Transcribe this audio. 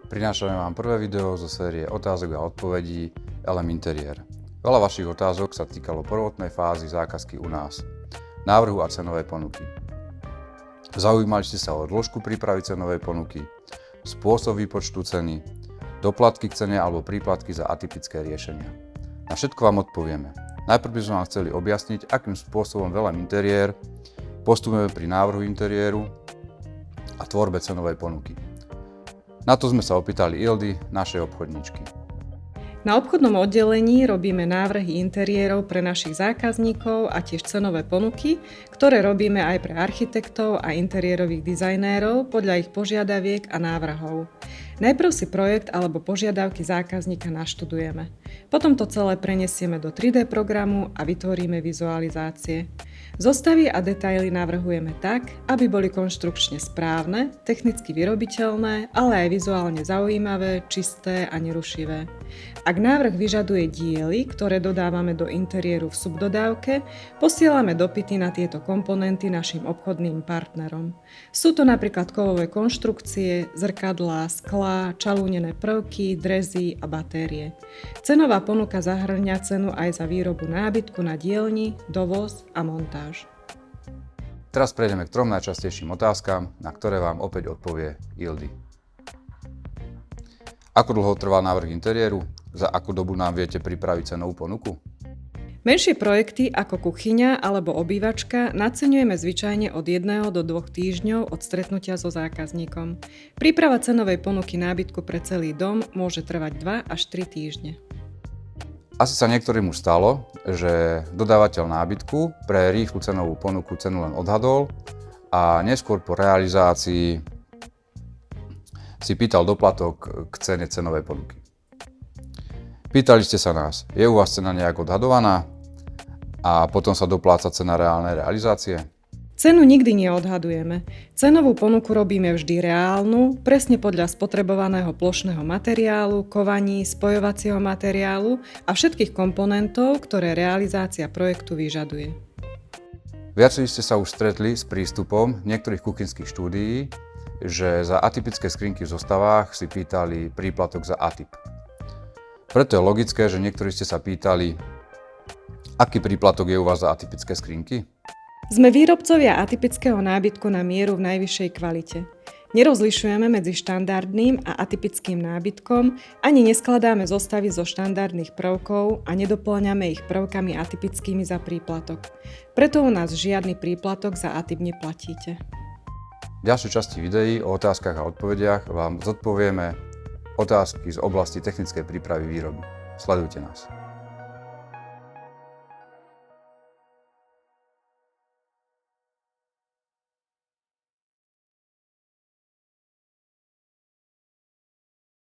Prinášame vám prvé video zo série otázok a odpovedí LM Interiér. Veľa vašich otázok sa týkalo prvotnej fázy zákazky u nás, návrhu a cenovej ponuky. Zaujímali ste sa o dĺžku prípravy cenovej ponuky, spôsob výpočtu ceny, doplatky k cene alebo príplatky za atypické riešenia. Na všetko vám odpovieme. Najprv by sme vám chceli objasniť, akým spôsobom LM Interiér postupujeme pri návrhu interiéru a tvorbe cenovej ponuky. Na to sme sa opýtali Ildy, našej obchodníčky. Na obchodnom oddelení robíme návrhy interiérov pre našich zákazníkov a tiež cenové ponuky, ktoré robíme aj pre architektov a interiérových dizajnérov podľa ich požiadaviek a návrhov. Najprv si projekt alebo požiadavky zákazníka naštudujeme. Potom to celé prenesieme do 3D programu a vytvoríme vizualizácie. Zostavy a detaily navrhujeme tak, aby boli konštrukčne správne, technicky vyrobiteľné, ale aj vizuálne zaujímavé, čisté a nerušivé. Ak návrh vyžaduje diely, ktoré dodávame do interiéru v subdodávke, posielame dopyty na tieto komponenty našim obchodným partnerom. Sú to napríklad kovové konštrukcie, zrkadlá, sklá, čalúnené prvky, drezy a batérie. Cenová ponuka zahŕňa cenu aj za výrobu nábytku na dielni, dovoz a montáž. Teraz prejdeme k 3 najčastejším otázkam, na ktoré vám opäť odpovie Ildy. Ako dlho trvá návrh interiéru? Za akú dobu nám viete pripraviť cenovú ponuku? Menšie projekty ako kuchyňa alebo obývačka naceňujeme zvyčajne od 1 do 2 týždňov od stretnutia so zákazníkom. Príprava cenovej ponuky nábytku pre celý dom môže trvať 2 až 3 týždne. Asi sa niektorým už stalo, že dodávateľ nábytku pre rýchlu cenovú ponuku cenu len odhadol a neskôr po realizácii si pýtal doplatok k cene cenovej ponuky. Pýtali ste sa nás, je u vás cena nejak odhadovaná a potom sa dopláca cena reálnej realizácie? Cenu nikdy neodhadujeme. Cenovú ponuku robíme vždy reálnu, presne podľa spotrebovaného plošného materiálu, kovaní, spojovacieho materiálu a všetkých komponentov, ktoré realizácia projektu vyžaduje. Viacerí ste sa už stretli s prístupom niektorých kuchynských štúdií, že za atypické skrinky v zostavách si pýtali príplatok za atyp. Preto je logické, že niektorí ste sa pýtali, aký príplatok je u vás za atypické skrinky? Sme výrobcovia atypického nábytku na mieru v najvyššej kvalite. Nerozlišujeme medzi štandardným a atypickým nábytkom, ani neskladáme zostavy zo štandardných prvkov a nedopĺňame ich prvkami atypickými za príplatok. Preto u nás žiadny príplatok za atyp neplatíte. V ďalšej časti videí o otázkach a odpovediach vám zodpovieme otázky z oblasti technickej prípravy výroby. Sledujte nás.